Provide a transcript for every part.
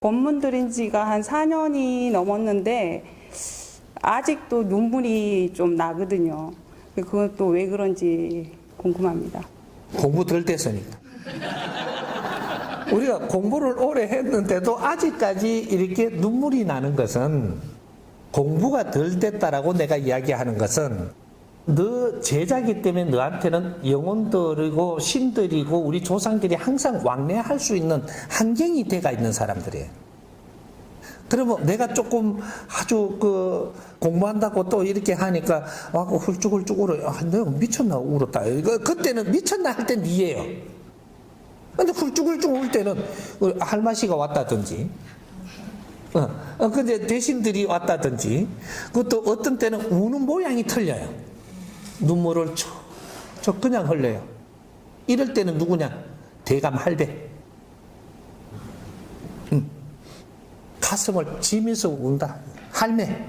본문 들인 지가 한 4년이 넘었는데 아직도 눈물이 좀 나거든요. 그건 또 왜 그런지 궁금합니다. 공부 덜 됐으니까. 우리가 공부를 오래 했는데도 아직까지 이렇게 눈물이 나는 것은, 공부가 덜 됐다라고 내가 이야기하는 것은, 너 제자기 때문에 너한테는 영혼들이고 신들이고 우리 조상들이 항상 왕래할 수 있는 환경이 돼가 있는 사람들이에요. 그러면 내가 조금 아주 공부한다고 또 이렇게 하니까 훌쭉훌쭉 울어요. 내가 미쳤나 울었다. 그때는 미쳤나 할 땐 니예요. 근데 훌쭉훌쭉 울 때는 할마시가 왔다든지, 근데 대신들이 왔다든지, 그것도 어떤 때는 우는 모양이 틀려요. 눈물을 저 그냥 흘려요. 이럴 때는 누구냐? 대감 할배. 가슴을 지면서 운다. 할매.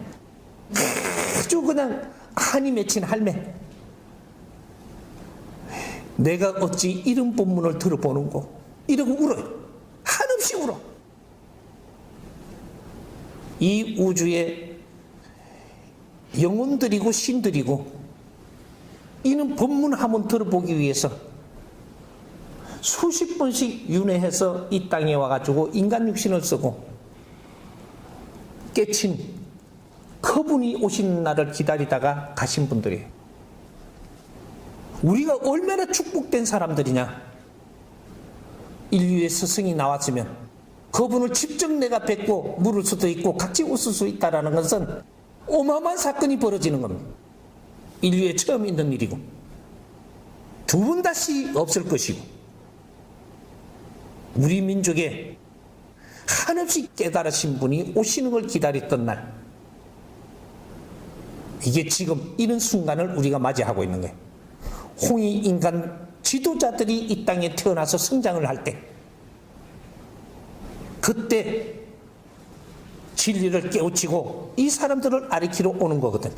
아주 그냥 한이 맺힌 할매. 내가 어찌 이런 본문을 들어보는고. 이러고 울어요. 한없이 울어. 이 우주에 영혼들이고 신들이고 이는 본문 한번 들어보기 위해서 수십 번씩 윤회해서 이 땅에 와가지고 인간 육신을 쓰고 깨친 그분이 오시는 날을 기다리다가 가신 분들이에요. 우리가 얼마나 축복된 사람들이냐. 인류의 스승이 나왔으면 그분을 직접 내가 뵙고 물을 수도 있고 같이 웃을 수 있다는 것은 어마어마한 사건이 벌어지는 겁니다. 인류에 처음 있는 일이고 두 번 다시 없을 것이고, 우리 민족에 한없이 깨달으신 분이 오시는 걸 기다렸던 날, 이게 지금 이런 순간을 우리가 맞이하고 있는 거예요. 홍위 인간 지도자들이 이 땅에 태어나서 성장을 할 때, 그때 진리를 깨우치고 이 사람들을 가리키러 오는 거거든요.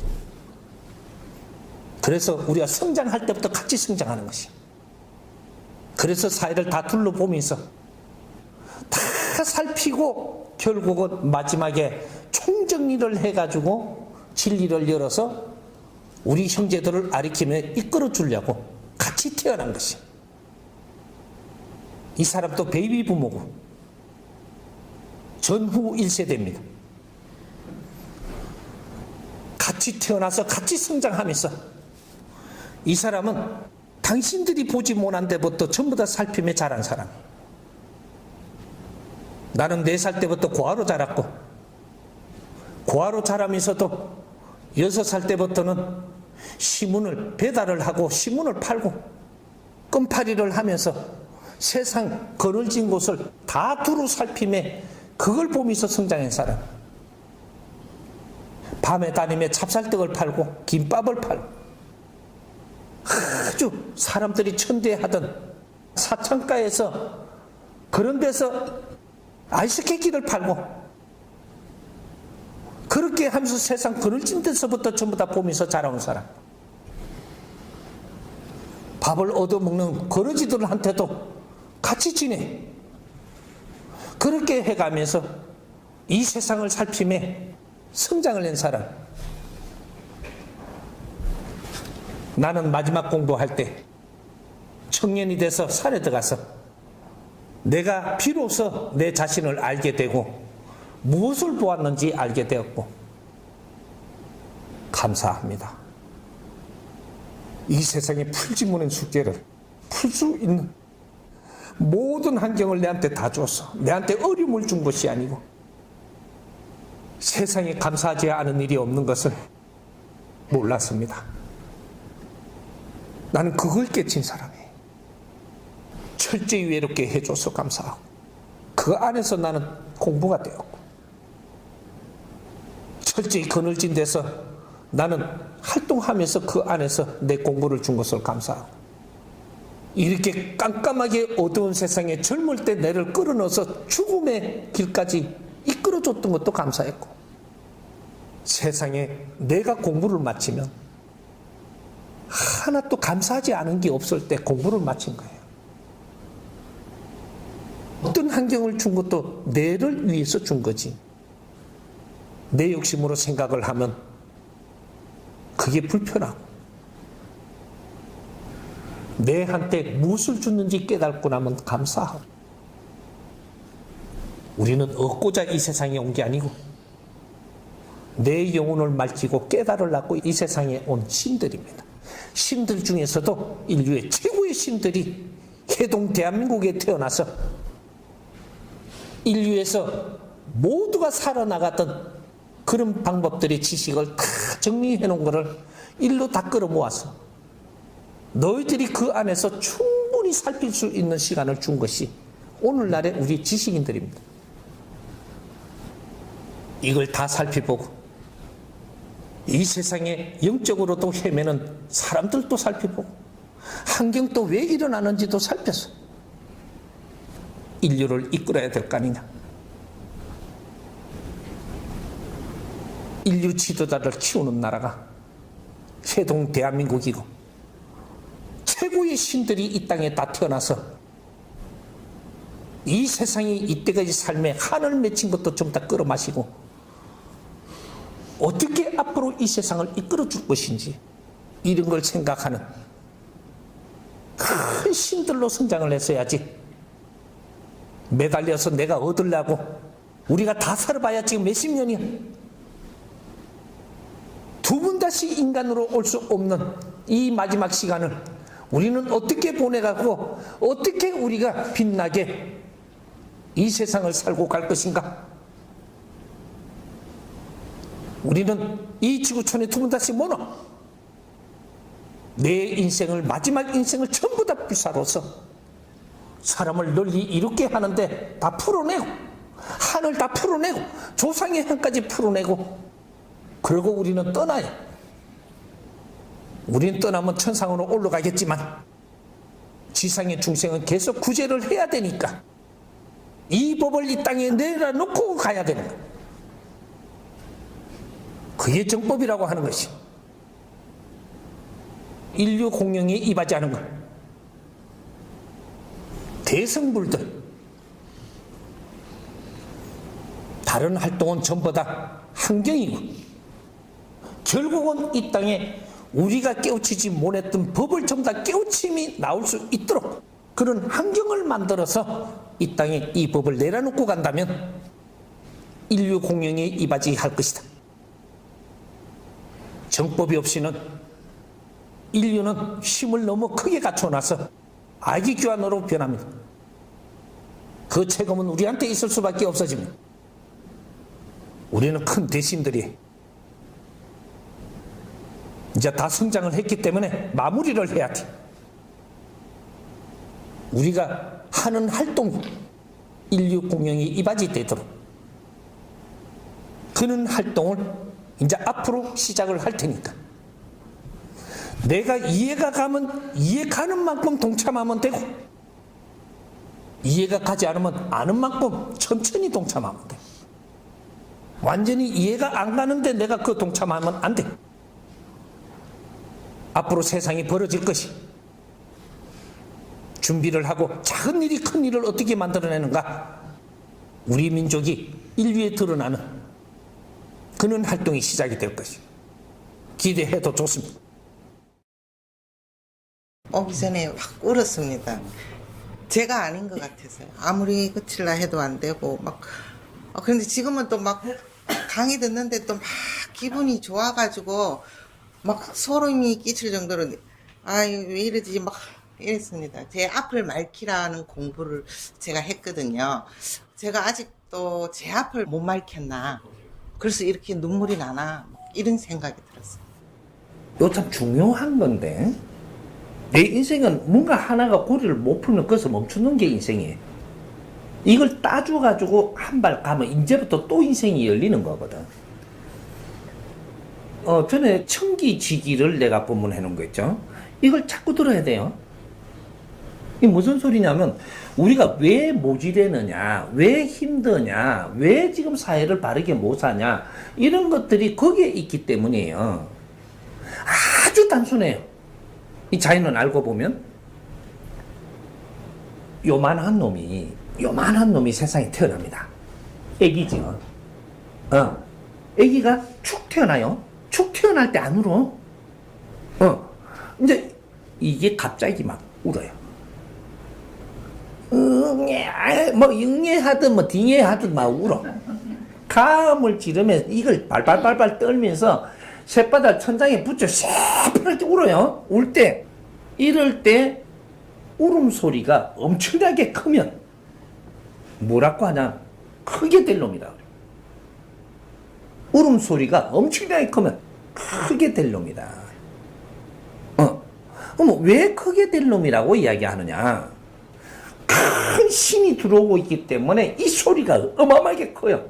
그래서 우리가 성장할 때부터 같이 성장하는 것이에요. 그래서 사회를 다 둘러보면서 다 살피고 결국은 마지막에 총정리를 해가지고 진리를 열어서 우리 형제들을 가리키며 이끌어 주려고 같이 태어난 것이에요. 이 사람도 베이비 부모고 전후 1세대입니다. 같이 태어나서 같이 성장하면서 이 사람은 당신들이 보지 못한 데부터 전부 다 살피며 자란 사람. 나는 4살 때부터 고아로 자랐고, 고아로 자라면서도 6살 때부터는 시문을 배달을 하고 시문을 팔고 껌파리를 하면서 세상 거늘진 곳을 다 두루 살피며 그걸 보면서 성장한 사람. 밤에 다니며 찹쌀떡을 팔고 김밥을 팔고 아주 사람들이 천대하던 사창가에서 그런 데서 아이스케이크를 팔고 그렇게 하면서 세상 그늘진 데서부터 전부 다 보면서 자라온 사람. 밥을 얻어먹는 거러지들한테도 같이 지내. 그렇게 해가면서 이 세상을 살피며 성장을 한 사람. 나는 마지막 공부할 때 청년이 돼서 산에 들어가서 내가 비로소 내 자신을 알게 되고 무엇을 보았는지 알게 되었고, 감사합니다. 이 세상에 풀지 못한 숙제를 풀 수 있는 모든 환경을 내한테 다 줬어. 내한테 어려움을 준 것이 아니고, 세상에 감사하지 않은 일이 없는 것을 몰랐습니다. 나는 그걸 깨친 사람이에요. 철저히 외롭게 해줘서 감사하고, 그 안에서 나는 공부가 되었고, 철저히 그늘진 데서 나는 활동하면서 그 안에서 내 공부를 준 것을 감사하고, 이렇게 깜깜하게 어두운 세상에 젊을 때 나를 끌어넣어서 죽음의 길까지 이끌어줬던 것도 감사했고, 세상에 내가 공부를 마치면 하나 또 감사하지 않은 게 없을 때 공부를 마친 거예요. 어떤 환경을 준 것도 내를 위해서 준 거지. 내 욕심으로 생각을 하면 그게 불편하고, 내한테 무엇을 줬는지 깨닫고 나면 감사하고. 우리는 얻고자 이 세상에 온 게 아니고 내 영혼을 밝히고 깨달으려고 이 세상에 온 신들입니다. 신들 중에서도 인류의 최고의 신들이 해동 대한민국에 태어나서 인류에서 모두가 살아나갔던 그런 방법들의 지식을 다 정리해 놓은 것을 일로 다 끌어모아서 너희들이 그 안에서 충분히 살필 수 있는 시간을 준 것이 오늘날의 우리 지식인들입니다. 이걸 다 살펴보고 이 세상에 영적으로도 헤매는 사람들도 살펴보고 환경도 왜 일어나는지도 살펴서 인류를 이끌어야 될 거 아니냐. 인류 지도자를 키우는 나라가 세동 대한민국이고 최고의 신들이 이 땅에 다 태어나서 이 세상이 이때까지 삶에 한을 맺힌 것도 좀 다 끌어마시고 어떻게 앞으로 이 세상을 이끌어 줄 것인지 이런 걸 생각하는 큰 신들로 성장을 했어야지. 매달려서 내가 얻으려고 우리가 다 살아봐야 지금 몇십 년이야. 두 번 다시 인간으로 올 수 없는 이 마지막 시간을 우리는 어떻게 보내가고 어떻게 우리가 빛나게 이 세상을 살고 갈 것인가. 우리는 이 지구촌에 두 번 다시 못 와. 내 인생을, 마지막 인생을 전부 다 불사로서 사람을 널리 이롭게 하는데 다 풀어내고 하늘 다 풀어내고 조상의 향까지 풀어내고 그러고 우리는 떠나요. 우리는 떠나면 천상으로 올라가겠지만 지상의 중생은 계속 구제를 해야 되니까 이 법을 이 땅에 내려놓고 가야 되는 거예요. 그게 정법이라고 하는 것이. 인류 공영에 이바지하는 것. 대성불들 다른 활동은 전부 다 환경이고 결국은 이 땅에 우리가 깨우치지 못했던 법을 전부 다 깨우침이 나올 수 있도록 그런 환경을 만들어서 이 땅에 이 법을 내려놓고 간다면 인류 공영에 이바지할 것이다. 정법이 없이는 인류는 힘을 너무 크게 갖춰놔서 아기 귀환으로 변합니다. 그 책임은 우리한테 있을 수밖에 없어집니다. 우리는 큰 대신들이 이제 다 성장을 했기 때문에 마무리를 해야 돼. 우리가 하는 활동, 인류 공영이 이바지되도록 그런 활동을 이제 앞으로 시작을 할 테니까 내가 이해가 가면 이해 가는 만큼 동참하면 되고 이해가 가지 않으면 아는 만큼 천천히 동참하면 돼. 완전히 이해가 안 가는데 내가 그 동참하면 안 돼. 앞으로 세상이 벌어질 것이 준비를 하고 작은 일이 큰 일을 어떻게 만들어내는가. 우리 민족이 인류에 드러나는 그런 활동이 시작이 될 것이 기대해도 좋습니다. 오기 전에 확 울었습니다. 제가 아닌 것 같아서요. 아무리 그칠라 해도 안 되고 막 그런데 지금은 또 막 강의 듣는데 또 막 기분이 좋아가지고 막 소름이 끼칠 정도로 아유 왜 이러지 막 이랬습니다. 제 앞을 맑히라는 공부를 제가 했거든요. 제가 아직도 제 앞을 못 맑혔나. 그래서 이렇게 눈물이 나나 이런 생각이 들었어요. 이거 참 중요한 건데 내 인생은 뭔가 하나가 고리를 못 풀면 거기서 멈추는 게 인생이에요. 이걸 따줘가지고 한 발 가면 이제부터 또 인생이 열리는 거거든. 전에 청기지기를 내가 본문해 놓은 거 있죠. 이걸 자꾸 들어야 돼요. 이게 무슨 소리냐면 우리가 왜 모질되느냐, 왜 힘드냐, 왜 지금 사회를 바르게 못 사냐 이런 것들이 거기에 있기 때문이에요. 아주 단순해요. 이 자연은 알고 보면 요만한 놈이 요만한 놈이 세상에 태어납니다. 애기죠. 애기가 축 태어나요. 축 태어날 때 안 울어. 이제 이게 갑자기 막 울어요. 응애하든 뭐 딩애하든 막 울어. 가음을 지르면서 이걸 발발발발 떨면서 쇳바닥 천장에 붙여 새파랗게 울어요. 울 때, 이럴 때 울음소리가 엄청나게 크면 뭐라고 하냐, 크게 될 놈이다. 울음소리가 엄청나게 크면 크게 될 놈이다. 그럼 왜 크게 될 놈이라고 이야기하느냐? 큰 신이 들어오고 있기 때문에 이 소리가 어마어마하게 커요.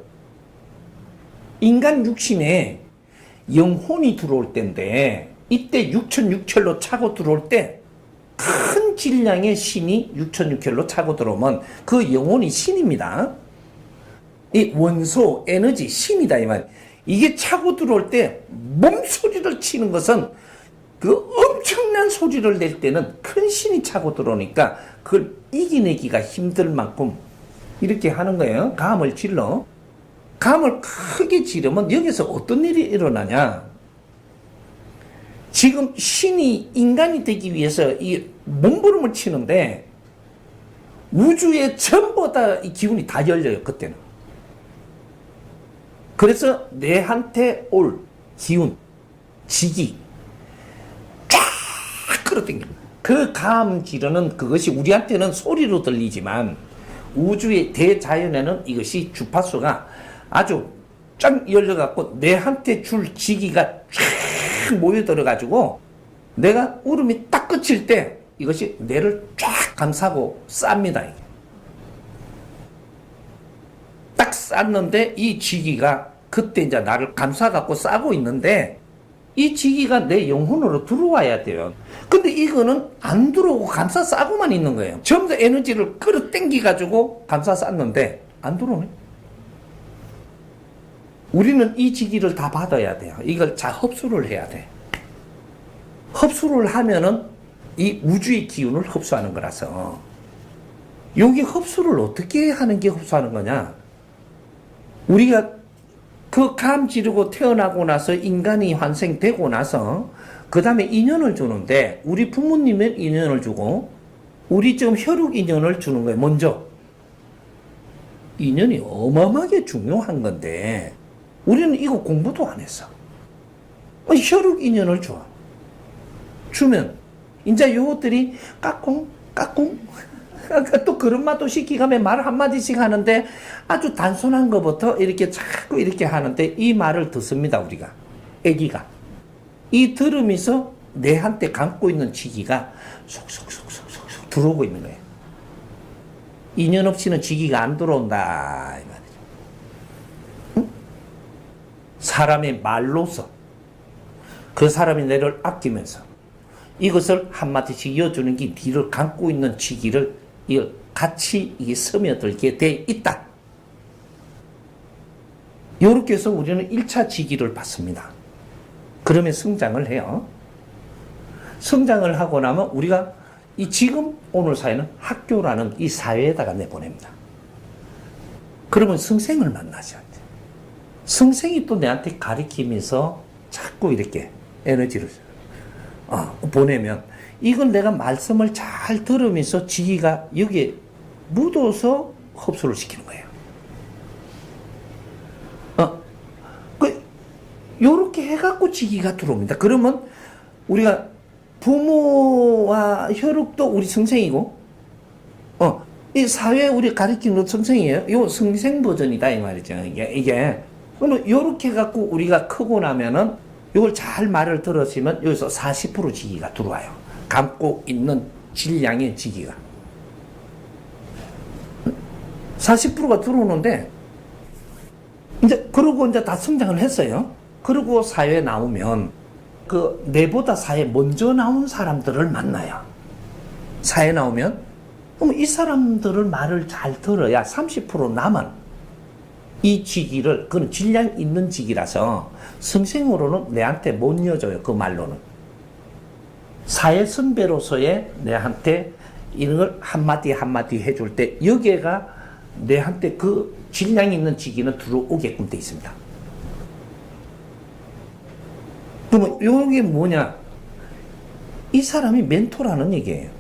인간 육신에 영혼이 들어올 때인데, 이때 육천육혈로 차고 들어올 때 큰 질량의 신이 육천육혈로 차고 들어오면 그 영혼이 신입니다. 이 원소, 에너지, 신이다 이 말. 이게 차고 들어올 때 몸소리를 치는 것은 그 엄청난 소리를 낼 때는 큰 신이 차고 들어오니까 그걸 이겨내기가 힘들 만큼 이렇게 하는 거예요. 감을 질러. 감을 크게 지르면 여기서 어떤 일이 일어나냐? 지금 신이 인간이 되기 위해서 이 몸부림을 치는데 우주에 전부 다 이 기운이 다 열려요, 그때는. 그래서 내한테 올 기운, 지기 쫙 끌어당겨. 그 감 지르는 그것이 우리한테는 소리로 들리지만 우주의 대자연에는 이것이 주파수가 아주 쫙 열려갖고 내한테 줄 지기가 쫙 모여들어가지고 내가 울음이 딱 그칠 때 이것이 뇌를 쫙 감싸고 쌉니다. 이게. 딱 쌌는데 이 지기가 그때 이제 나를 감싸갖고 싸고 있는데 이 지기가 내 영혼으로 들어와야 돼요. 근데 이거는 안 들어오고 감싸 싸고만 있는 거예요. 전부 다 에너지를 끌어당기가지고 감싸 쌌는데 안 들어오네. 우리는 이 지기를 다 받아야 돼요. 이걸 잘 흡수를 해야 돼. 흡수를 하면은 이 우주의 기운을 흡수하는 거라서. 여기 흡수를 어떻게 하는 게 흡수하는 거냐? 우리가 그 감 지르고 태어나고 나서 인간이 환생되고 나서 그 다음에 인연을 주는데 우리 부모님은 인연을 주고 우리 지금 혈육 인연을 주는 거예요. 먼저. 인연이 어마어마하게 중요한 건데 우리는 이거 공부도 안 했어. 혈육 인연을 줘. 주면 이제 요것들이 까꿍 또 그런 맛도 시키가면 말 한마디씩 하는데 아주 단순한 것부터 이렇게 자꾸 이렇게 하는데 이 말을 듣습니다. 우리가 애기가 이 들으면서 내한테 감고 있는 지기가 속속속속속 들어오고 있는 거예요. 인연 없이는 지기가 안 들어온다 이 말이죠. 응? 사람의 말로서 그 사람이 내를 아끼면서 이것을 한마디씩 이어주는 게 뒤를 감고 있는 지기를 같이 이게 스며들게 돼 있다. 이렇게 해서 우리는 1차 지기를 받습니다. 그러면 성장을 해요. 성장을 하고 나면 우리가 이 지금 오늘 사회는 학교라는 이 사회에다가 내보냅니다. 그러면 성생을 만나지 않대. 성생이 또 내한테 가르치면서 자꾸 이렇게 에너지를 보내면 이건 내가 말씀을 잘 들으면서 지기가 여기에 묻어서 흡수를 시키는 거예요. 요렇게 해갖고 지기가 들어옵니다. 그러면 우리가 부모와 혈육도 우리 성생이고, 이 사회 우리 가르치는 성생이에요. 요 성생 버전이다, 이 말이죠. 이게. 그러면 요렇게 해갖고 우리가 크고 나면은 요걸 잘 말을 들었으면 여기서 40% 지기가 들어와요. 감고 있는 질량의 지기가. 40%가 들어오는데, 이제, 그러고 이제 다 성장을 했어요. 그리고 사회에 나오면, 그, 내보다 사회에 먼저 나온 사람들을 만나요. 사회에 나오면, 그럼 이 사람들을 말을 잘 들어야 30% 남은 이 지기를, 그건 질량 있는 지기라서 성생으로는 내한테 못 이어줘요. 그 말로는. 사회 선배로서의 내한테 이런 걸 한마디 한마디 해줄 때 여기가 내한테 그 질량이 있는 직위는 들어오게끔 돼 있습니다. 그러면 이게 뭐냐? 이 사람이 멘토라는 얘기예요.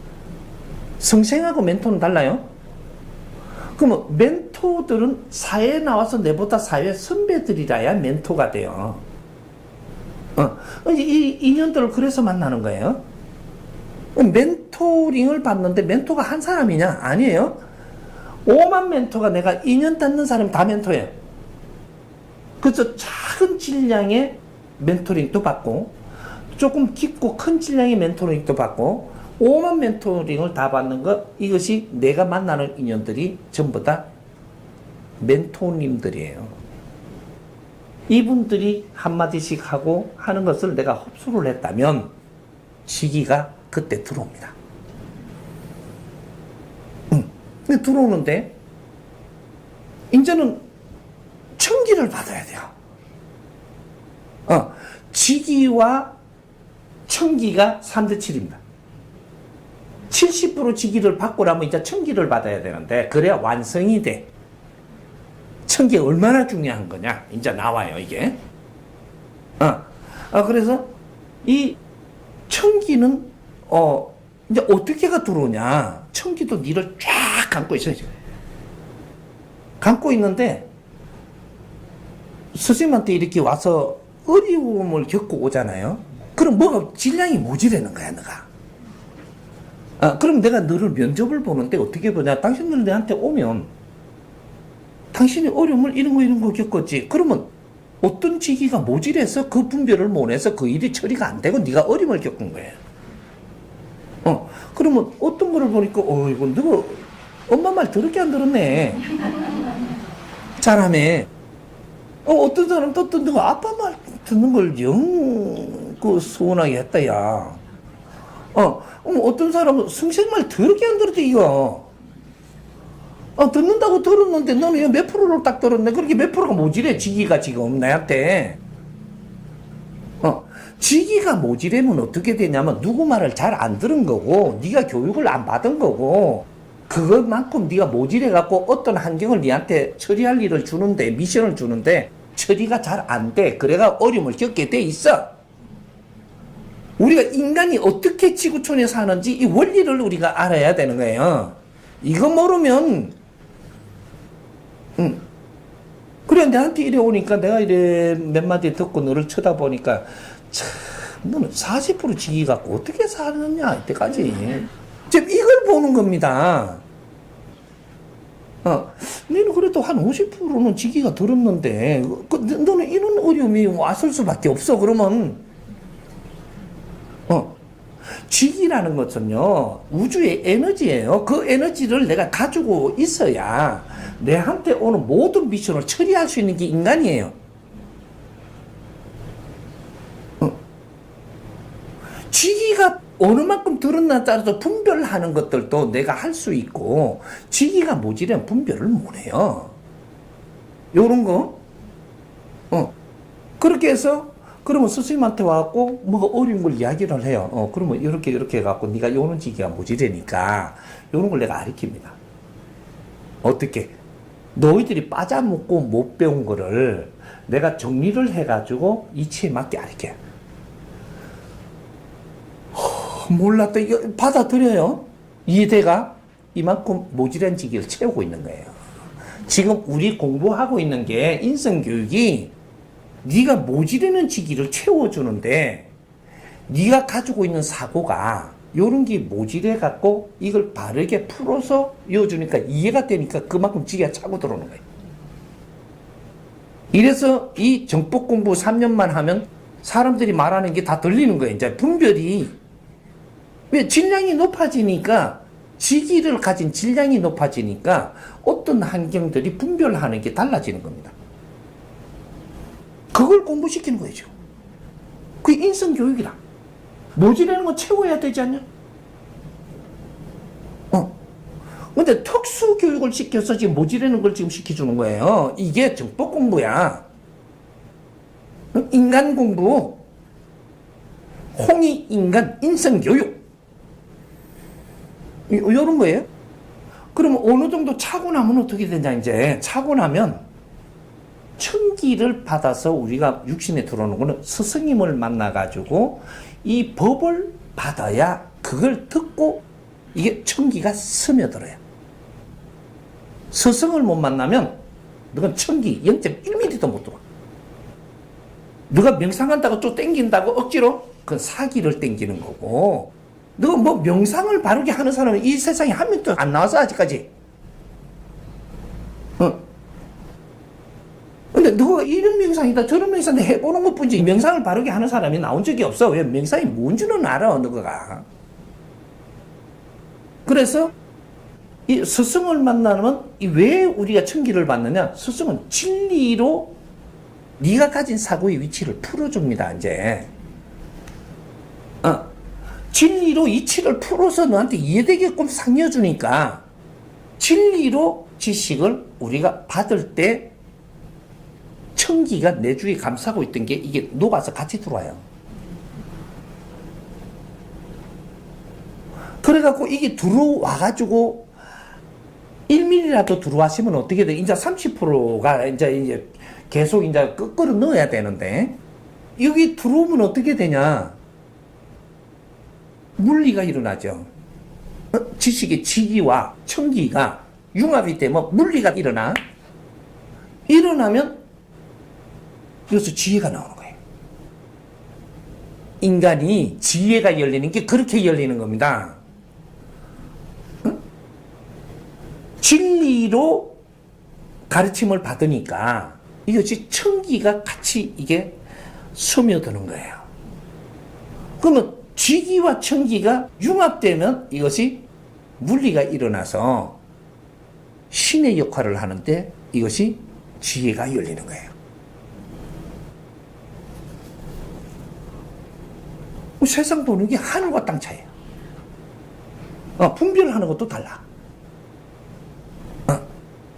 성생하고 멘토는 달라요? 그러면 멘토들은 사회에 나와서 내보다 사회 선배들이라야 멘토가 돼요. 이제 이 인연들을 그래서 만나는 거예요. 멘토링을 받는데 멘토가 한 사람이냐? 아니에요. 5만 멘토가 내가 2년 닿는 사람이 다 멘토예요. 그래서 작은 질량의 멘토링도 받고 조금 깊고 큰 질량의 멘토링도 받고 5만 멘토링을 다 받는 것, 이것이 내가 만나는 인연들이 전부 다 멘토님들이에요. 이분들이 한마디씩 하고 하는 것을 내가 흡수를 했다면 시기가 그때 들어옵니다. 근데 들어오는데 이제는 청기를 받아야 돼요. 지기와 청기가 3대 7입니다. 70% 지기를 받고 나면 이제 청기를 받아야 되는데 그래야 완성이 돼. 청기가 얼마나 중요한 거냐 이제 나와요 이게. 그래서 이 청기는 이제 어떻게가 들어오냐. 청기도 니를 쫙 감고 있어요. 감고 있는데 스님한테 이렇게 와서 어려움을 겪고 오잖아요. 그럼 뭐가 질량이 모자라는 거야 너가. 그럼 내가 너를 면접을 보는데 어떻게 보냐. 당신들 내한테 오면 당신이 어려움을 이런 거 겪었지. 그러면 어떤 지기가 모질해서 그 분별을 못 해서 그 일이 처리가 안 되고 네가 어려움을 겪은 거예요. 그러면 어떤 거를 보니까 이거 너 엄마 말 더럽게 안 들었네. 잘하네. 어떤 사람 또 너가 아빠 말 듣는 걸 그 서운하게 했다 야. 어떤 사람은 승생 말 더럽게 안 들었대 이거. 듣는다고 들었는데 너는 몇 프로를 딱 들었네. 그렇게 몇 프로가 모질해 지기가 지금 나한테. 지기가 모질하면 어떻게 되냐면 누구 말을 잘 안 들은 거고 네가 교육을 안 받은 거고 그것만큼 네가 모질해 갖고 어떤 환경을 네한테 처리할 일을 주는데 미션을 주는데 처리가 잘 안 돼. 그래가 어려움을 겪게 돼 있어. 우리가 인간이 어떻게 지구촌에 사는지 이 원리를 우리가 알아야 되는 거예요. 이거 모르면 그래 내한테 이래 오니까 내가 이래 몇 마디 듣고 너를 쳐다보니까 참 너는 40% 지기 갖고 어떻게 사느냐 이때까지 지금 이걸 보는 겁니다. 너는 그래도 한 50%는 지기가 들었는데 너는 이런 어려움이 왔을 수밖에 없어. 그러면 지기라는 것은요 우주의 에너지예요. 그 에너지를 내가 가지고 있어야 내한테 오는 모든 미션을 처리할 수 있는 게 인간이에요. 지기가 어느 만큼 들었나 따라서 분별하는 것들도 내가 할 수 있고 지기가 모자라면 분별을 못해요. 요런 거 그렇게 해서 그러면 스님한테 와갖고 뭐가 어려운 걸 이야기를 해요. 그러면 이렇게 해갖고 네가 요런 지기가 모자라니까 요런 걸 내가 가르칩니다. 어떻게? 너희들이 빠져먹고 못 배운 거를 내가 정리를 해가지고 이치에 맞게 가르쳐요. 몰랐다. 이거 받아들여요. 이해돼가? 이만큼 모질한 지기를 채우고 있는 거예요. 지금 우리 공부하고 있는 게 인성교육이 네가 모질하는 지기를 채워주는데 네가 가지고 있는 사고가 요런 게 모질해 갖고 이걸 바르게 풀어서 이어주니까 이해가 되니까 그만큼 지기가 차고 들어오는 거예요. 이래서 이 정법 공부 3년만 하면 사람들이 말하는 게 다 들리는 거예요. 이제 분별이 왜 질량이 높아지니까 지기를 가진 질량이 높아지니까 어떤 환경들이 분별하는 게 달라지는 겁니다. 그걸 공부시키는 거죠. 그게 인성교육이라. 모질라는 건 채워야 되지 않냐? 근데 특수교육을 시켜서 지금 모질라는 걸 지금 시켜주는 거예요. 이게 정법 공부야. 인간 공부. 홍익인간 인성교육. 요런 거예요. 그러면 어느 정도 차고 나면 어떻게 되냐, 이제. 차고 나면 천기를 받아서 우리가 육신에 들어오는 거는 스승님을 만나가지고 이 법을 받아야 그걸 듣고 이게 천기가 스며들어요. 스승을 못 만나면 너는 천기 0.1mm도 못 들어. 너가 명상한다고 또 땡긴다고 억지로 그건 사기를 땡기는 거고, 너 뭐 명상을 바르게 하는 사람은 이 세상에 한 명도 안 나와서 아직까지. 근데 너가 이런 명상이다 저런 명상이다 해보는 것 뿐이지 명상을 바르게 하는 사람이 나온 적이 없어. 왜? 명상이 뭔지는 알아 너가. 그래서 이 스승을 만나면 왜 우리가 천기를 받느냐? 스승은 진리로 네가 가진 사고의 위치를 풀어줍니다. 이제 진리로 이치를 풀어서 너한테 이해되게끔 상여주니까 진리로 지식을 우리가 받을 때 천기가 내 주위에 감싸고 있던 게 이게 녹아서 같이 들어와요. 그래갖고 이게 들어와가지고 1mm라도 들어와시면 어떻게 돼? 이제 30%가 이제 계속 이제 끌어 넣어야 되는데 여기 들어오면 어떻게 되냐? 물리가 일어나죠. 지식의 지기와 천기가 융합이 되면 물리가 일어나. 일어나면 여기서 지혜가 나오는 거예요. 인간이 지혜가 열리는 게 그렇게 열리는 겁니다. 진리로 가르침을 받으니까 이것이 천기가 같이 이게 스며드는 거예요. 그러면 지기와 천기가 융합되면 이것이 물리가 일어나서 신의 역할을 하는데 이것이 지혜가 열리는 거예요. 세상 보는 게 하늘과 땅 차이에요. 분별하는 것도 달라.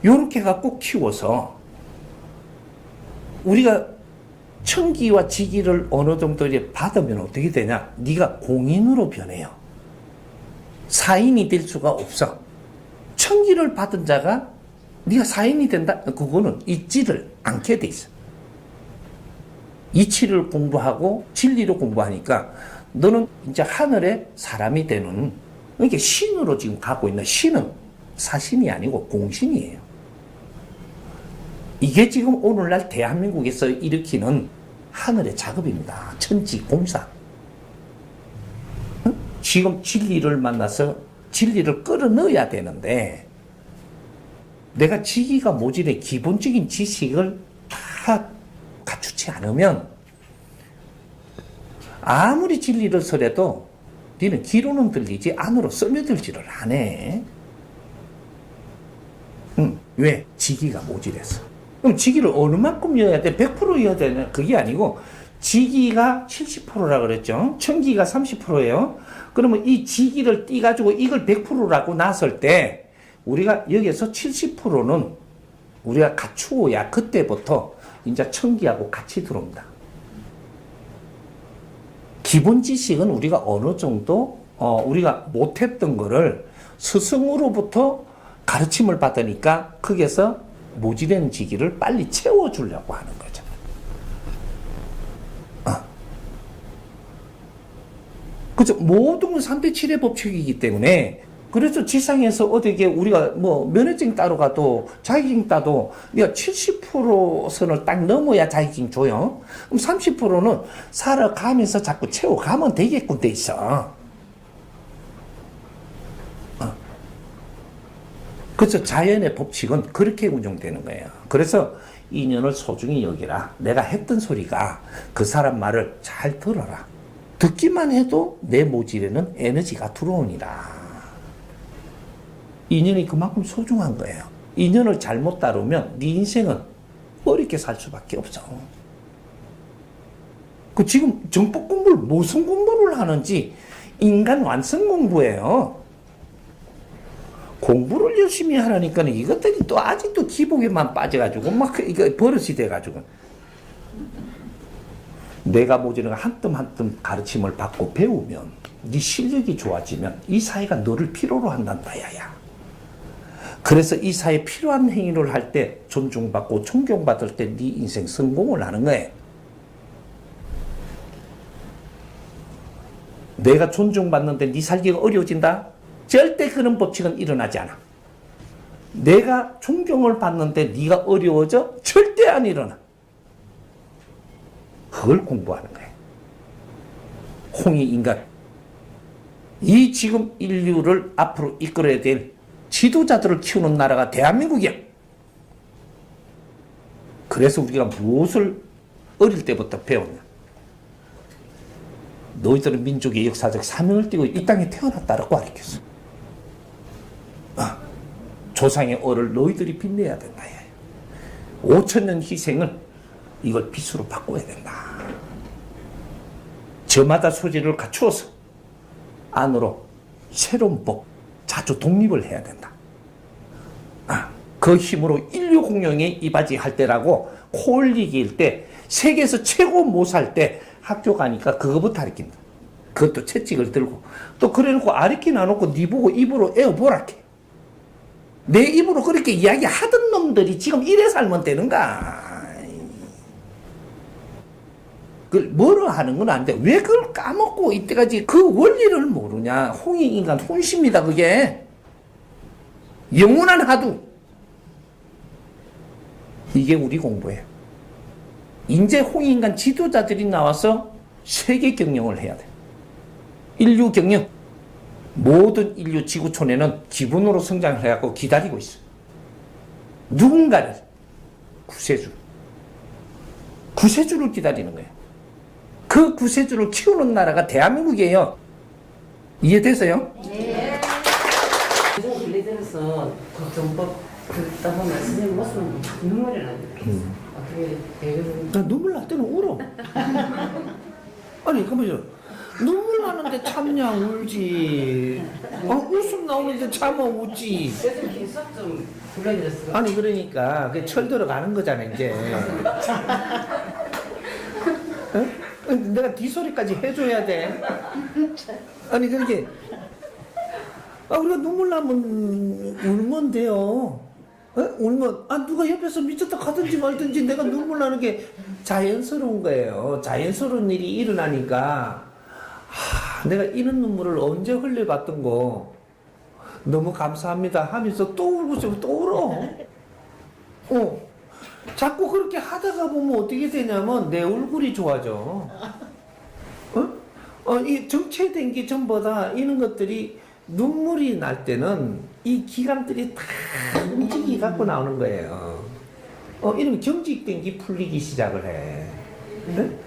요렇게 갖고 키워서 우리가 천기와 지기를 어느 정도 이제 받으면 어떻게 되냐? 네가 공인으로 변해요. 사인이 될 수가 없어. 천기를 받은 자가 네가 사인이 된다? 그거는 있지를 않게 돼 있어. 이치를 공부하고 진리로 공부하니까 너는 이제 하늘의 사람이 되는, 이게 신으로 지금 가고 있는, 신은 사신이 아니고 공신이에요. 이게 지금 오늘날 대한민국에서 일으키는 하늘의 작업입니다. 천지 공사. 지금 진리를 만나서 진리를 끌어넣어야 되는데 내가 지기가 모질해 기본적인 지식을 다 갖추지 않으면 아무리 진리를 설해도 너는 귀로는 들리지 안으로 스며들지를 안 해. 왜? 지기가 모질해서. 그럼 지기를 어느 만큼 이어야 돼? 100% 이어야 되냐? 그게 아니고 지기가 70%라 그랬죠. 천기가 30%예요. 그러면 이 지기를 띄가지고 이걸 100%라고 놨을 때 우리가 여기에서 70%는 우리가 갖추어야 그때부터 이제 천기하고 같이 들어옵니다. 기본 지식은 우리가 어느 정도 우리가 못했던 거를 스승으로부터 가르침을 받으니까 거기에서 모질한 지기를 빨리 채워주려고 하는 거죠. 그죠? 모든 건 3대 7의 법칙이기 때문에 그래서 지상에서 어디게 우리가 뭐 면허증 따러 가도 자격증 따도 야 70% 선을 딱 넘어야 자격증 줘요. 그럼 30%는 살아가면서 자꾸 채워가면 되게끔 돼 있어. 그래서 자연의 법칙은 그렇게 운영되는 거예요. 그래서 인연을 소중히 여기라. 내가 했던 소리가 그 사람 말을 잘 들어라. 듣기만 해도 내 모질에는 에너지가 들어오니라. 인연이 그만큼 소중한 거예요. 인연을 잘못 다루면 네 인생은 어렵게 살 수밖에 없어. 그 지금 정법 공부를 무슨 공부를 하는지 인간 완성 공부예요. 공부를 열심히 하라니까 이것들이 또 아직도 기복에만 빠져가지고 막 이거 버릇이 돼가지고 내가 모지는 한 뜸 한 뜸 가르침을 받고 배우면 네 실력이 좋아지면 이 사회가 너를 필요로 한단다, 야야. 그래서 이 사회에 필요한 행위를 할 때 존중받고 존경받을 때 네 인생 성공을 하는 거예요. 내가 존중받는데 네 살기가 어려워진다? 절대 그런 법칙은 일어나지 않아. 내가 존경을 받는데 네가 어려워져? 절대 안 일어나. 그걸 공부하는 거예요. 홍익인간. 이 지금 인류를 앞으로 이끌어야 될 지도자들을 키우는 나라가 대한민국이야. 그래서 우리가 무엇을 어릴 때부터 배웠냐? 너희들은 민족의 역사적 사명을 띠고 이 땅에 태어났다라고 가르쳤어. 조상의 얼을 너희들이 빛내야 된다. 5,000년 희생을 이걸 빛으로 바꿔야 된다. 저마다 소질을 갖추어서 안으로 새로운 법, 자주 독립을 해야 된다. 그 힘으로 인류 공룡에 이바지할 때라고 코 올리기일 때 세계에서 최고 못살 때 학교 가니까 그거부터 가르친다. 그것도 채찍을 들고 또 그래놓고 아리키 나놓고 니 보고 입으로 에어보라게. 내 입으로 그렇게 이야기하던 놈들이 지금 이래 살면 되는가? 그걸 뭐로 하는 건 안 돼. 왜 그걸 까먹고 이때까지 그 원리를 모르냐? 홍익인간 혼십니다, 그게. 영원한 하두. 이게 우리 공부예요. 이제 홍익인간 지도자들이 나와서 세계 경영을 해야 돼. 인류 경영. 모든 인류 지구촌에는 기본으로 성장을 해갖고 기다리고 있어. 누군가를 구세주를 기다리는 거예요. 그 구세주를 키우는 나라가 대한민국이에요. 이해되세요? 네. 요즘 근래 들어서 국정법 듣다 보면 선생님 모습은 눈물이 나요. 어떻게 배우는? 나 눈물 날 때는 울어. 아니 가만있어. 눈물 나는데 참냐 울지. 웃음 나오는데 참아 웃지. 요즘 계속 좀 불러졌어. 아니 그러니까 그 철 들어가는 거잖아 이제. 어? 내가 뒷소리까지 해줘야 돼. 아니 그렇게 우리가 눈물 나면 울면 돼요. 울면 누가 옆에서 미쳤다 가든지 말든지 내가 눈물 나는 게 자연스러운 거예요. 자연스러운 일이 일어나니까 내가 이런 눈물을 언제 흘려봤던 거 너무 감사합니다 하면서 또 울고 싶어 또 울어. 자꾸 그렇게 하다가 보면 어떻게 되냐면 내 얼굴이 좋아져. 이 정체된 게 전부 다 이런 것들이 눈물이 날 때는 이 기관들이 다 움직이 갖고 나오는 거예요. 이러면 경직된 게 풀리기 시작을 해. 네?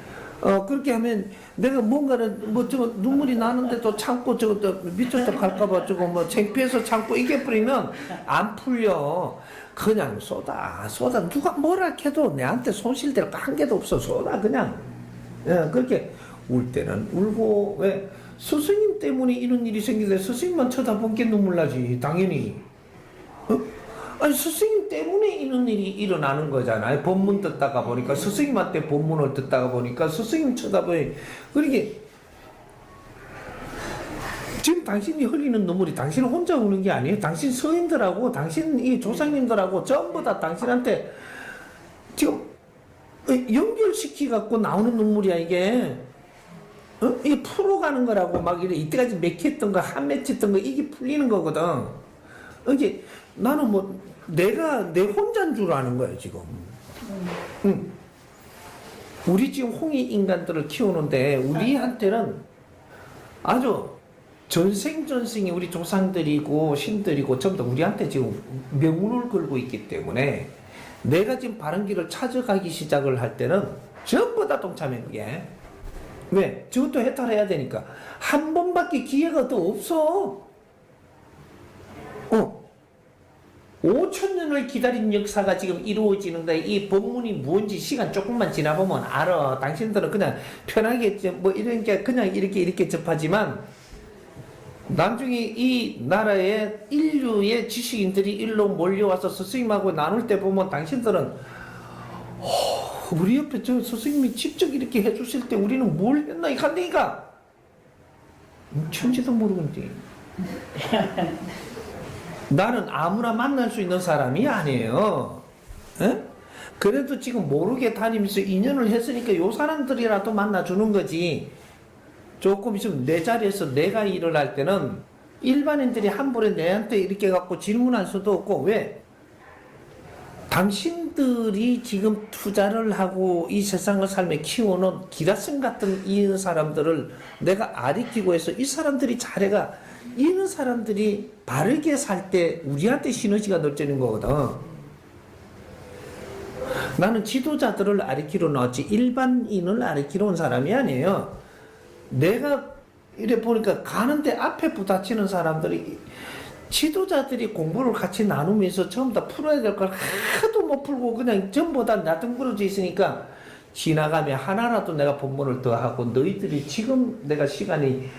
그렇게 하면 내가 뭔가를 저거 눈물이 나는데도 참고 저거 미쳤다 갈까봐 저거 창피해서 참고 이게 뿌리면 안 풀려. 그냥 쏟아 누가 뭐라 해도 내한테 손실될 거 한 개도 없어. 쏟아 그냥. 그렇게 울 때는 울고. 왜 스승님 때문에 이런 일이 생기는데 스승님만 쳐다본 게 눈물 나지 당연히. 아니 스승님 때문에 이런 일이 일어나는 거잖아요. 본문 듣다가 보니까 스승님한테 본문을 듣다가 보니까 스승님 쳐다보니 그렇게 지금 당신이 흘리는 눈물이 당신 혼자 우는 게 아니에요. 당신 서인들하고 당신 이 조상님들하고 전부 다 당신한테 지금 연결시키 갖고 나오는 눈물이야 이게. 이게 풀어가는 거라고 막 이래 이때까지 맥혔던 거 한 맺혔던 거 이게 풀리는 거거든. 이게 나는 내가 내 혼자인 줄 아는 거야 지금. 우리 지금 홍익 인간들을 키우는데 우리한테는 아주 전생전생이 우리 조상들이고 신들이고 전부 다 우리한테 지금 명운을 걸고 있기 때문에 내가 지금 바른 길을 찾아가기 시작을 할 때는 전부 다 동참해 그게. 왜? 저것도 해탈해야 되니까. 한 번밖에 기회가 더 없어. 5,000년을 기다린 역사가 지금 이루어지는데 이 법문이 뭔지 시간 조금만 지나보면 알아. 당신들은 그냥 편하게 이런 게 그냥 이렇게 접하지만 나중에 이 나라의 인류의 지식인들이 일로 몰려와서 스승님하고 나눌 때 보면 당신들은 우리 옆에 저 스승님이 직접 이렇게 해주실 때 우리는 뭘 했나 이간다니까. 천지도 모르겠지. 나는 아무나 만날 수 있는 사람이 아니에요. 에? 그래도 지금 모르게 다니면서 인연을 했으니까 요 사람들이라도 만나주는 거지. 조금 있으면 내 자리에서 내가 일을 할 때는 일반인들이 함부로 내한테 이렇게 갖고 질문할 수도 없고, 왜? 당신들이 지금 투자를 하고 이 세상을 삶에 키워놓은 기라성 같은 이 사람들을 내가 아리키고 해서 이 사람들이 잘해가 이런 사람들이 바르게 살 때 우리한테 시너지가 넓어지는 거거든. 나는 지도자들을 아리키러 나왔지 일반인을 아리키러 온 사람이 아니에요. 내가 이래 보니까 가는데 앞에 부딪히는 사람들이 지도자들이 공부를 같이 나누면서 전부 다 풀어야 될 걸 하도 못 풀고 그냥 전부 다 나등부러져 있으니까 지나가면 하나라도 내가 본문을 더 하고 너희들이 지금 내가 시간이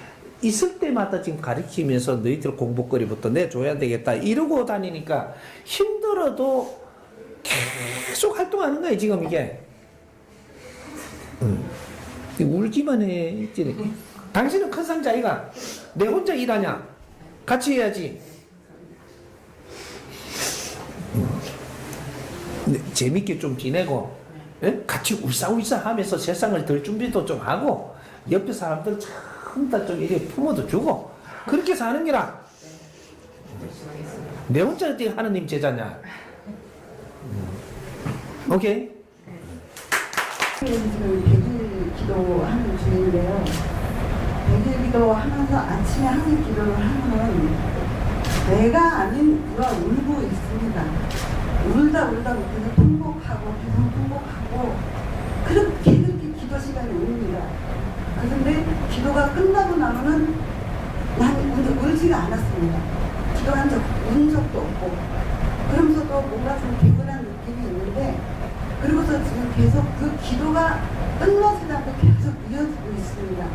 있을 때마다 지금 가르치면서 너희들 공부거리부터 내줘야 되겠다 이러고 다니니까 힘들어도 계속 활동하는 거야 지금 이게. 울기만 해. 당신은 큰 상자이가 내 혼자 일하냐? 같이 해야지. 재밌게 좀 지내고, 예? 같이 울싸울싸 하면서 세상을 덜 준비도 좀 하고, 옆에 사람들 전부 다 좀 이렇게 품어도 주고, 그렇게 사는 기라. 내 혼자 어떻게 하느님 제자냐? 오케이? 지금 100일 기도하는 중인데요. 100일 기도하면서 아침에 하는 기도를 하면 내가 아닌 누가 울고 있습니다. 울다 계속 통곡하고 그렇게 기도 시간이 옵니다. 그런데 기도가 끝나고 나면은 난 울지가 않았습니다. 기도한 운 적도 없고 그러면서도 뭔가 좀 개운한 느낌이 있는데 그리고서 지금 계속 그 기도가 끝나지 않고 계속 이어지고 있습니다.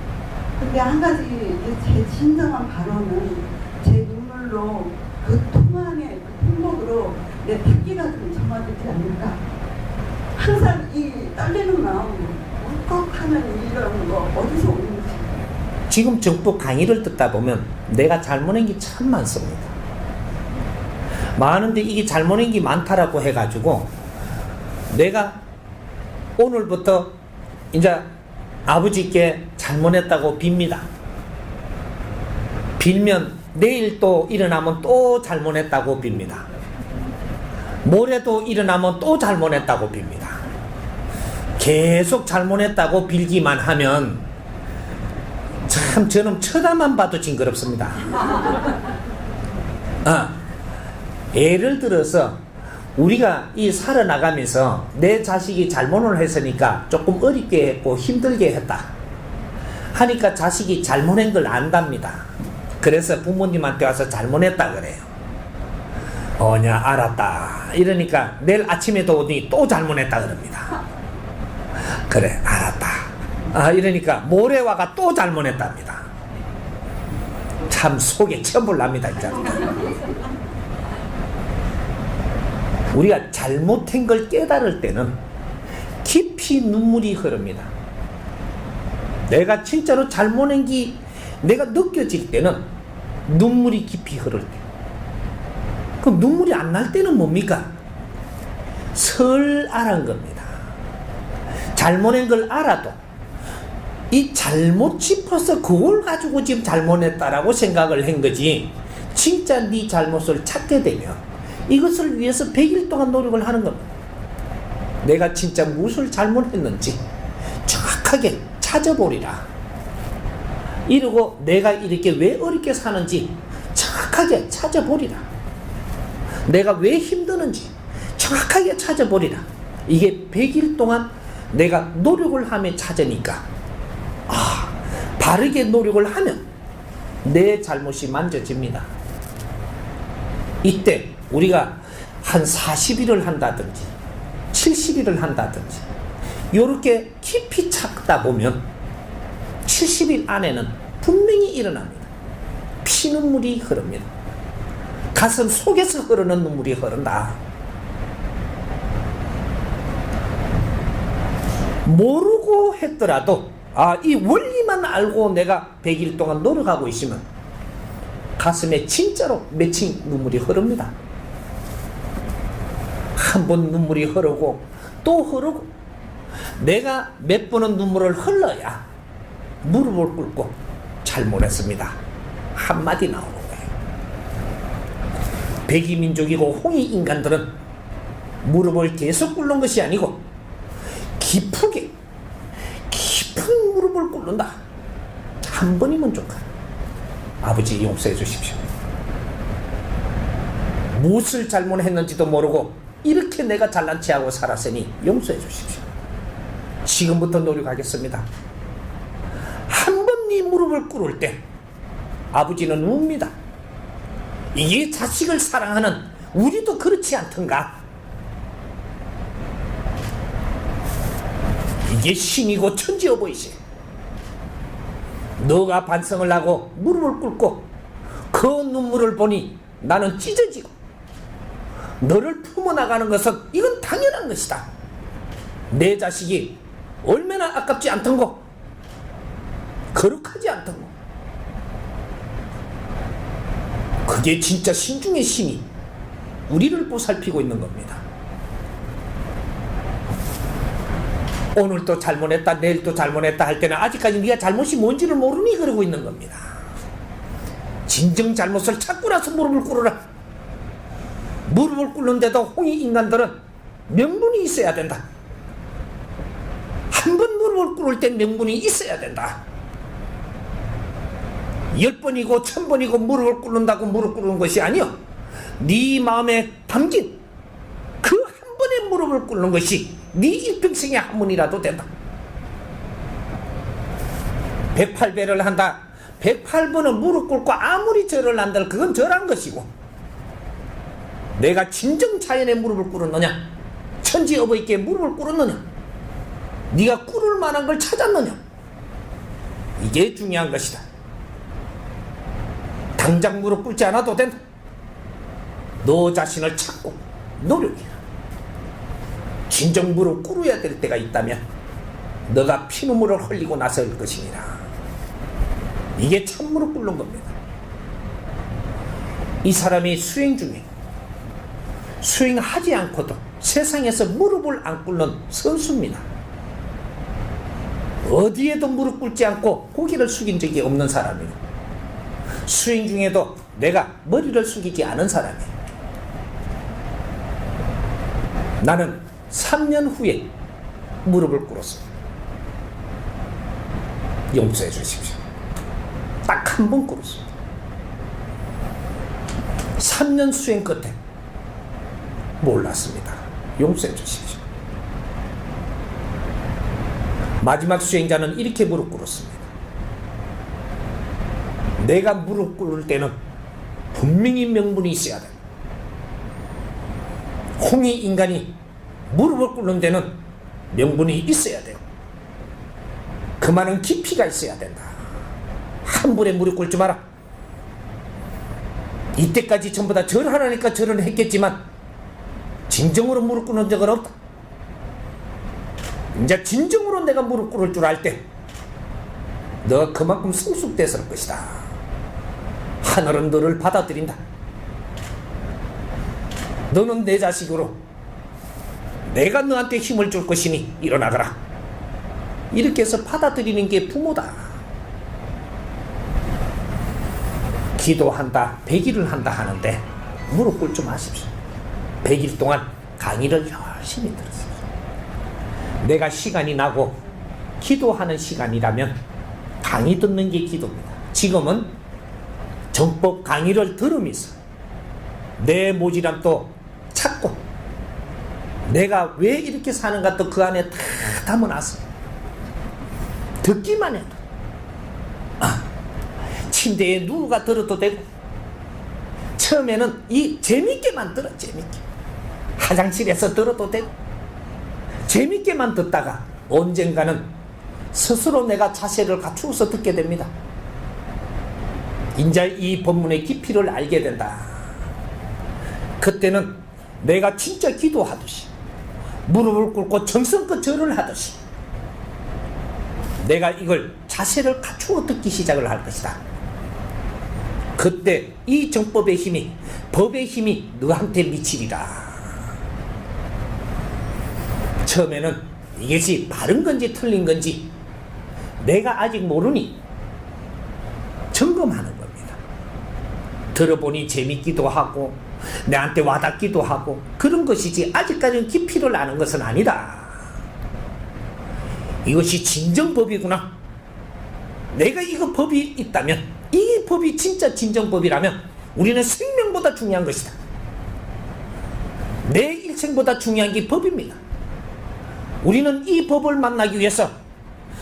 근데 한 가지 제 진정한 바로는 제 눈물로 그 통안의 그 통곡으로 내 탁기가 좀 정화되지 않을까. 항상 이 떨리는 마음, 울컥하는 이런 거 어디서 오는지. 지금 정부 강의를 듣다 보면 내가 잘못한 게 참 많습니다. 많은데 이게 잘못한 게 많다라고 해가지고 내가 오늘부터 이제 아버지께 잘못했다고 빕니다. 빌면 내일 또 일어나면 또 잘못했다고 빕니다. 모레도 일어나면 또 잘못했다고 빕니다. 계속 잘못했다고 빌기만 하면 참 저는 쳐다만 봐도 징그럽습니다. 예를 들어서 우리가 이 살아나가면서 내 자식이 잘못을 했으니까 조금 어렵게 했고 힘들게 했다 하니까 자식이 잘못한 걸 안답니다. 그래서 부모님한테 와서 잘못했다 그래요. 어냐 알았다 이러니까 내일 아침에도 오더니 또 잘못했다 그럽니다. 그래 알았다 이러니까 모레 와가 또 잘못했답니다. 참 속에 천불 납니다 이제. 우리가 잘못한 걸 깨달을 때는 깊이 눈물이 흐릅니다. 내가 진짜로 잘못한 게 내가 느껴질 때는 눈물이 깊이 흐를 때. 그럼 눈물이 안 날 때는 뭡니까? 설알한 겁니다. 잘못한 걸 알아도 이 잘못 짚어서 그걸 가지고 지금 잘못했다라고 생각을 한 거지. 진짜 네 잘못을 찾게 되면 이것을 위해서 100일 동안 노력을 하는 겁니다. 내가 진짜 무엇을 잘못했는지 정확하게 찾아보리라. 이러고 내가 이렇게 왜 어렵게 사는지 정확하게 찾아보리라. 내가 왜 힘드는지 정확하게 찾아보리라. 이게 100일 동안 내가 노력을 하며 찾으니까 바르게 노력을 하면 내 잘못이 만져집니다. 이때 우리가 한 40일을 한다든지 70일을 한다든지 이렇게 깊이 찾다 보면 70일 안에는 분명히 일어납니다. 피눈물이 흐릅니다. 가슴 속에서 흐르는 눈물이 흐른다. 모르고 했더라도 이 원리만 알고 내가 100일 동안 노력하고 있으면 가슴에 진짜로 맺힌 눈물이 흐릅니다. 한 번 눈물이 흐르고 또 흐르고 내가 몇 번은 눈물을 흘러야 무릎을 꿇고 잘못했습니다 한마디 나오는 거예요. 백이민족이고 홍익인간들은 무릎을 계속 꿇는 것이 아니고 깊은 무릎을 꿇는다. 한 번이면 좋다. 아버지 용서해 주십시오. 무엇을 잘못했는지도 모르고 이렇게 내가 잘난 체하고 살았으니 용서해 주십시오. 지금부터 노력하겠습니다. 한 번 네 무릎을 꿇을 때 아버지는 웁니다. 이게 자식을 사랑하는 우리도 그렇지 않던가? 이게 신이고 천지여보이시. 너가 반성을 하고 무릎을 꿇고 그 눈물을 보니 나는 찢어지고 너를 품어나가는 것은 이건 당연한 것이다. 내 자식이 얼마나 아깝지 않던고, 거룩하지 않던고. 그게 진짜 신중의 신이 우리를 보살피고 있는 겁니다. 오늘 또 잘못했다, 내일 또 잘못했다 할 때는 아직까지 네가 잘못이 뭔지를 모르니 그러고 있는 겁니다. 진정 잘못을 찾고 나서 무릎을 꿇어라. 무릎을 꿇는데도 홍익인간들은 명분이 있어야 된다. 한 번 무릎을 꿇을 땐 명분이 있어야 된다. 10번이고 1000번이고 무릎을 꿇는다고 무릎 꿇는 것이 아니요, 네 마음에 담긴 그 한 번의 무릎을 꿇는 것이 네 일평생의 한 번이라도 된다. 108배를 한다. 108번은 무릎 꿇고 아무리 절을 한들 그건 절한 것이고, 내가 진정 자연의 무릎을 꿇었느냐, 천지 어버이께 무릎을 꿇었느냐, 네가 꿇을 만한 걸 찾았느냐, 이게 중요한 것이다. 당장 무릎 꿇지 않아도 된다. 너 자신을 찾고 노력해라. 진정 무릎 꿇어야 될 때가 있다면 너가 피눈물을 흘리고 나설 것이니라. 이게 참 무릎 꿇는 겁니다. 이 사람이 수행 중에 수행하지 않고도 세상에서 무릎을 안 꿇는 선수입니다. 어디에도 무릎 꿇지 않고 고개를 숙인 적이 없는 사람이고, 수행 중에도 내가 머리를 숙이지 않은 사람이에요. 나는 3년 후에 무릎을 꿇었습니다. 용서해 주십시오. 딱 한 번 꿇었습니다. 3년 수행 끝에 몰랐습니다. 용서해 주십시오. 마지막 수행자는 이렇게 무릎 꿇었습니다. 내가 무릎 꿇을 때는 분명히 명분이 있어야 돼. 홍익인간이 무릎을 꿇는 데는 명분이 있어야 돼요. 그 많은 깊이가 있어야 된다. 한 번에 무릎 꿇지 마라. 이때까지 전부 다 절하라니까 절은 했겠지만 진정으로 무릎 꿇는 적은 없다. 이제 진정으로 내가 무릎 꿇을 줄 알 때 너가 그만큼 성숙됐을 것이다. 하늘은 너를 받아들인다. 너는 내 자식으로 내가 너한테 힘을 줄 것이니 일어나거라. 이렇게 해서 받아들이는 게 부모다. 기도한다, 100일을 한다 하는데 무릎 꿇지 마십시오. 100일 동안 강의를 열심히 들었어요. 내가 시간이 나고 기도하는 시간이라면 강의 듣는 게 기도입니다. 지금은 정법 강의를 들으면서 내 모질함도 찾고 내가 왜 이렇게 사는가 또 그 안에 다 담아놨어. 듣기만 해도 침대에 누가 들어도 되고, 처음에는 이 재밌게만 들어. 재밌게 화장실에서 들어도 되고 재밌게만 듣다가 언젠가는 스스로 내가 자세를 갖추어서 듣게 됩니다. 이제 이 법문의 깊이를 알게 된다. 그때는 내가 진짜 기도하듯이 무릎을 꿇고 정성껏 절을 하듯이 내가 이걸 자세를 갖추어 듣기 시작을 할 것이다. 그때 이 정법의 힘이, 법의 힘이 너한테 미치리라. 처음에는 이것이 바른 건지 틀린 건지 내가 아직 모르니 점검하는 겁니다. 들어보니 재밌기도 하고 내한테 와닿기도 하고 그런 것이지 아직까지는 깊이를 아는 것은 아니다. 이것이 진정법이구나. 내가 이거 법이 있다면, 이 법이 진짜 진정법이라면 우리는 생명보다 중요한 것이다. 내 일생보다 중요한 게 법입니다. 우리는 이 법을 만나기 위해서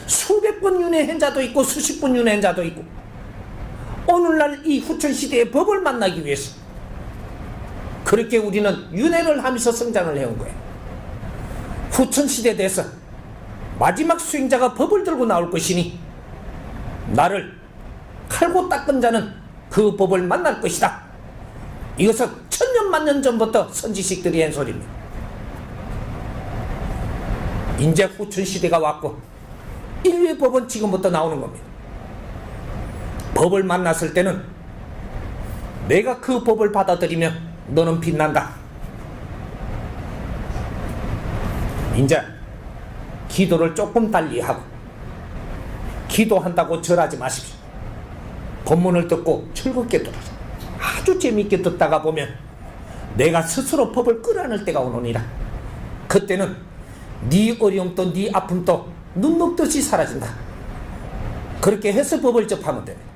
수백 번 윤회한 자도 있고 수십 번 윤회한 자도 있고, 오늘날 이 후천시대의 법을 만나기 위해서 그렇게 우리는 윤회를 하면서 성장을 해온 거예요. 후천시대에 대해서 마지막 수행자가 법을 들고 나올 것이니 나를 칼고 닦은 자는 그 법을 만날 것이다. 이것은 천년 만년 전부터 선지식들이 한 소리입니다. 이제 후천시대가 왔고 인류의 법은 지금부터 나오는 겁니다. 법을 만났을 때는 내가 그 법을 받아들이면 너는 빛난다. 이제 기도를 조금 달리하고, 기도한다고 절하지 마십시오. 법문을 듣고 즐겁게 들어서 아주 재미있게 듣다가 보면 내가 스스로 법을 끌어안을 때가 오느니라. 그때는 네 어려움도 네 아픔도 눈 녹듯이 사라진다. 그렇게 해서 법을 접하면 됩니다.